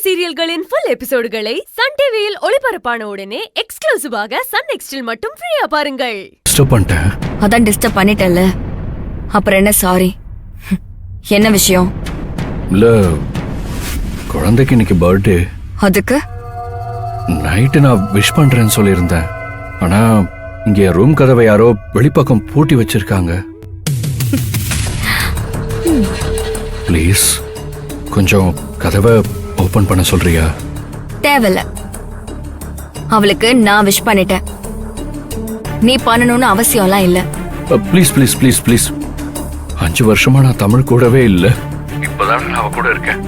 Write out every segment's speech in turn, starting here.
சீரியல்களின் full எபிசோடுகளை Sun டிவியில் ஒளிபரப்பான உடனே எக்ஸ்க்ளூசிவாக சன் நெக்ஸ்டில் மட்டும் ஃப்ரீயா பாருங்கள். டிஸ்டர்ப் பண்ணிட்டேன். அதான் டிஸ்டர்ப் பண்ணிட்டேன்ல, அப்புறம் என்ன சாரி? என்ன விஷயம்? இல்ல, குழந்தைக்கு இன்னைக்கு பர்த்டே. அதுக்கு நைட்டு நான் விஷ் பண்றேன்னு சொல்லியிருந்தேன். ஆனா இங்க ரூம் கதவை யாரோ வெளிப்பக்கம் பூட்டி வச்சிருக்காங்க. ப்ளீஸ் கொஞ்சம் கதவை ஓபன் பண்ண சொல்றியா? தேவையில்ல, அவளுக்கு நான் விஷ் பண்ணிட்டேன். நீ பண்ணணும்னு அவசியம்லாம் இல்ல. Please please please please. 5 வருஷமா நான் தமிழ் கூடவே இல்ல, இப்பதான் நான் அவ கூட இருக்கேன்.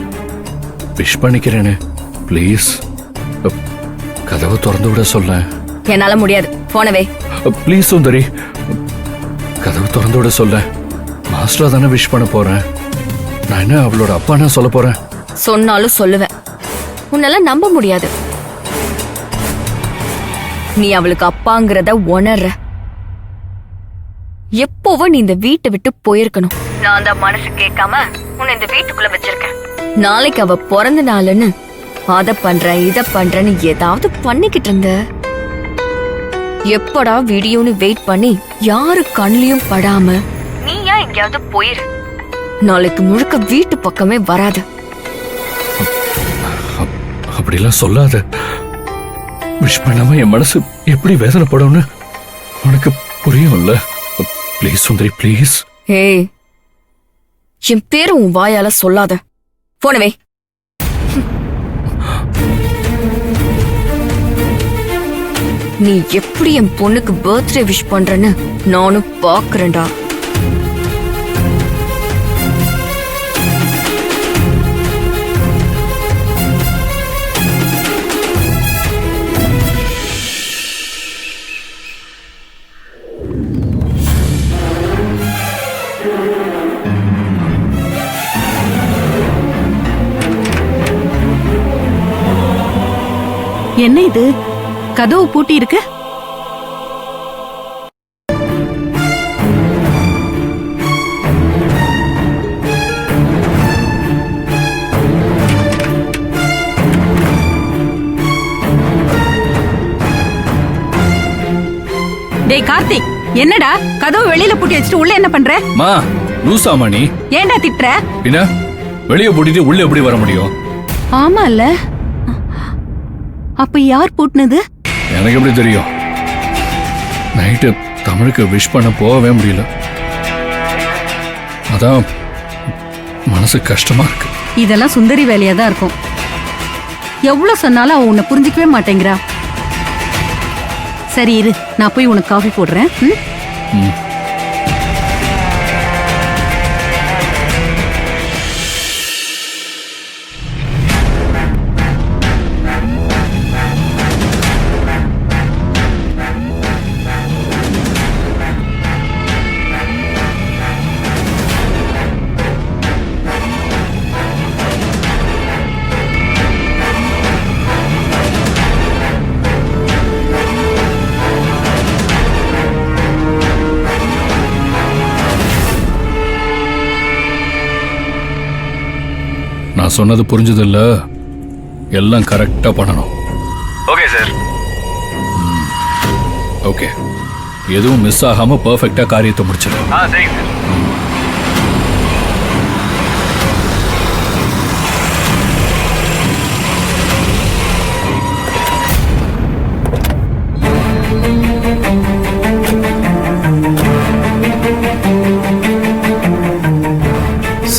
விஷ் பண்ணிக்கிறேன்னு ப்ளீஸ் கதவை திறந்து விட சொல்ல. என்னால முடியாது, போனவே. ப்ளீஸ் சுந்தரி, கதவு திறந்து விட சொல்ல. மாஸ்டரா தானே விஷ் பண்ண போறேன். நான் என்ன அவளோட அப்பா சொல்ல போறேன்? சொன்னாலும் சொல்லுவேன், உன்னால நம்ப முடியாது. நீ அவளுக்கு அப்பாங்கிறத உணர்ற. எப்போவோ நீ இந்த வீட்டை விட்டு போயிருக்கணும். நான் அந்த மனசு கேட்காம உன்னை இந்த வீட்டுக்குள்ள வச்சிருக்கேன். நாளைக்கு அவ பிறந்த நாளுன்னு அத பண்றேன் இத பண்றேன்னு ஏதாவது பண்ணிக்கிட்டு இருந்த. எப்படா வீடியோன்னு வெயிட் பண்ணி யாரு கண்ணிலையும் படாம நீயா எங்கேயாவது போயிரு. நாளைக்கு முழுக்க வீட்டு பக்கமே வராது. அப்படிலாம் சொல்லாத. விஷ் பண்ணாம என் மனசு எப்படி வேதனைப்படும்னு உனக்கு புரியும்ல. Please Sundari please. ஏய், என் பேரு உன் வாயால சொல்லாத. போனவே. நீ எப்படி என் பொண்ணுக்கு பர்த்டே விஷ் பண்றன்னு நானும் பாக்குறேன்டா. என்ன இது, கதவு பூட்டி இருக்கு? டேய் கார்த்திக், என்னடா கதவு வெளியில பூட்டி வச்சுட்டு உள்ள என்ன பண்ற? மா லூசாமா நீ? ஏன்டா திட்டுற? என்ன வெளிய பூட்டிட்டு உள்ள எப்படி வர முடியும்? ஆமா இல்ல, அப்ப யார் பூட்டினது? எனக்கு எப்படி தெரியும்? நைட்டு தமிழுக்கு விஷ் பண்ண போகவே முடியல. அதான் மனசு கஷ்டமா இருக்கு. இதெல்லாம் சுந்தரி வேலையா தான் இருக்கும். எவ்வளவு சொன்னாலும் அவ உன்னை புரிஞ்சிக்கவே மாட்டேங்கிறா. சரி இரு, நான் போய் உனக்கு காஃபி போடுறேன். நான் சொன்னது புரிஞ்சதில்ல? எல்லாம் கரெக்டா பண்ணணும். Okay sir. ஓகே, எதுவும் மிஸ் ஆகாம பெர்ஃபெக்ட்டா காரியத்தை முடிச்சிடு. சரிங்க சார்.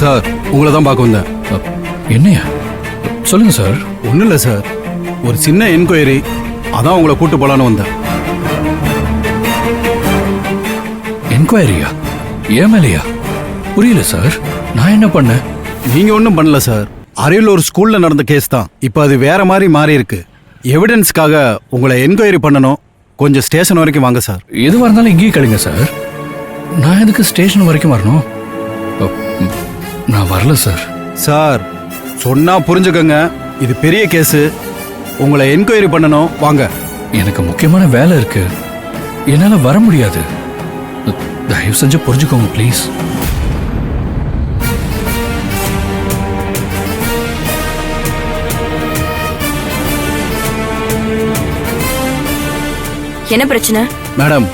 சார், உங்களை தான் பார்க்க வந்தேன். என்னையா? சொல்லுங்க சார். ஒன்றும் இல்லை சார், ஒரு சின்ன என்கொயரி, அதான் உங்களை கூட்டு போலான்னு வந்தேன். என்கொயரியா? ஏன் மேலையா? புரியல சார், நான் என்ன பண்ணேன்? நீங்க ஒன்றும் பண்ணல சார். அரியலூர் ஒரு ஸ்கூல்ல நடந்த கேஸ் தான். இப்போ அது வேற மாதிரி மாறி இருக்கு. எவிடன்ஸ்க்காக உங்களை என்கொயரி பண்ணணும். கொஞ்சம் ஸ்டேஷன் வரைக்கும் வாங்க சார். எதுவாக இருந்தாலும் இங்கேயே கேளுங்க சார். நான் எதுக்கு ஸ்டேஷன் வரைக்கும் வரணும்? நான் வரல சார். சார் சொன்னா புரிஞ்சுக்கங்க, இது பெரிய கேஸு. உங்களை என்கொயரி பண்ணணும், வாங்க. எனக்கு முக்கியமான வேலை இருக்கு, என்னால வர முடியாது. தயவு செஞ்சு புரிஞ்சுக்கோங்க ப்ளீஸ். என்ன பிரச்சனை? மேடம்,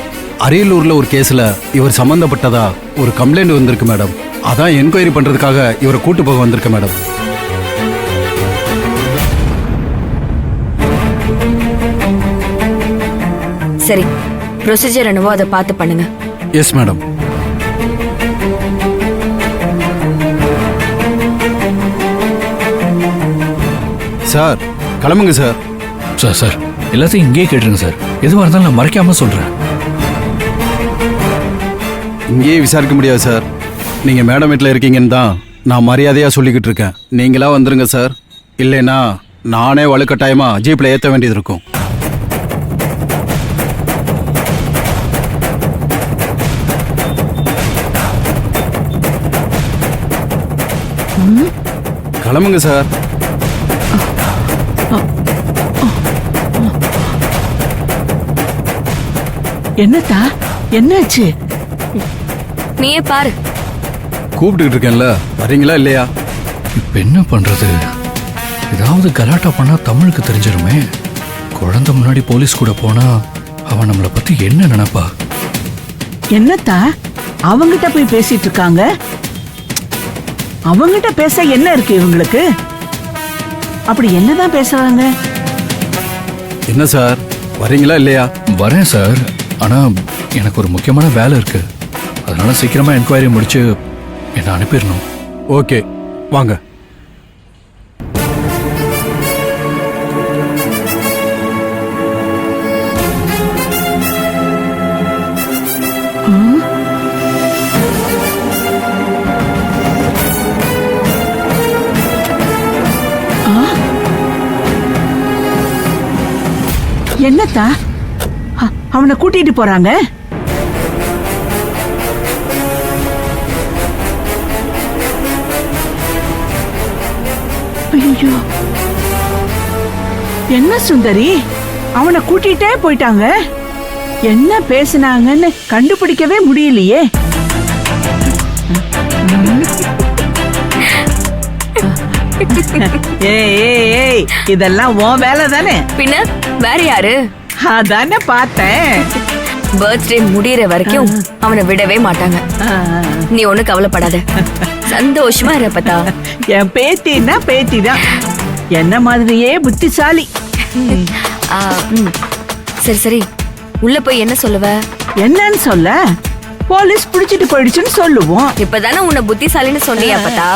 அரியலூர்ல ஒரு கேஸ்ல இவர் சம்பந்தப்பட்டதா ஒரு கம்ப்ளைண்ட் வந்திருக்கு மேடம். அதான் என்கொயரி பண்றதுக்காக இவரை கூட்டு போக வந்திருக்கேன் மேடம். சரி, ப்ரொசீஜர் என்னவோ அதை பார்த்து பண்ணுங்க. Yes madam. சார் கிளம்புங்க சார். சார் சார் எல்லாத்தையும் இங்கேயே கேட்டுருங்க சார். எதுவாக இருந்தாலும் நான் மறைக்காம சொல்றேன். இங்கேயே விசாரிக்க முடியாது சார். நீங்க மேடம் வீட்டில் இருக்கீங்கன்னு தான் நான் மரியாதையா சொல்லிக்கிட்டு இருக்கேன். நீங்களா வந்துருங்க சார். இல்லைன்னா நானே வலுக்கட்டாயமா ஜீப்ல ஏற்ற வேண்டியது இருக்கும். கிளம்புங்க சார். என்னத்தா, என்னாச்சு? நீயே பாரு. கூப்பிட்டுக்கிட்டு இருக்கேன்ல, வரீங்களா இல்லையா? இப்ப என்ன பண்றது? ஏதாவது கலாட்டா பண்ணா தமிழுக்கு தெரிஞ்சிருமே. குழந்தை முன்னாடி போலீஸ் கூட போனா அவன் நம்மளை பத்தி என்ன நினைப்பா? என்னத்தா, அவங்கிட்ட போய் பேசிட்டு இருக்காங்க. அவங்கிட்ட பேச என்ன இருக்கு இவங்களுக்கு? அப்படி என்னதான் பேசுறாங்க? என்ன சார், வரீங்களா இல்லையா? வரேன் சார். ஆனா எனக்கு ஒரு முக்கியமான வேலை இருக்கு. அதனால சீக்கிரமா என்கொயரி முடிச்சு என்ன அனுப்பிடணும். ஓகே, வாங்க. என்னத்தா, அவனை கூட்டிட்டு போறாங்க. ஐயோ, என்ன சுந்தரி, அவனை கூட்டிட்டே போயிட்டாங்க. என்ன பேசினாங்கன்னு கண்டுபிடிக்கவே முடியலையே. ஏய், இதெல்லாம் உன் வேலை தானே? பின்ன வேற யாரு? அதானே பார்த்தேன். பர்த்டே முடியற வரைக்கும் அவனை விடவே மாட்டாங்க. நீ ஒண்ணு கவலைப்படாத, சந்தோஷமா இருப்பதா. என் பேத்தின்னா பேத்தி தான், என்ன மாதிரியே புத்திசாலி. சரி சரி, உள்ள போய் என்ன சொல்லுவ? என்னன்னு சொல்ல? போலீஸ் பிடிச்சிட்டு போயிடுச்சுன்னு சொல்லுவோம். இப்பதானே உன்னை புத்திசாலின்னு சொன்னியா அப்பதா?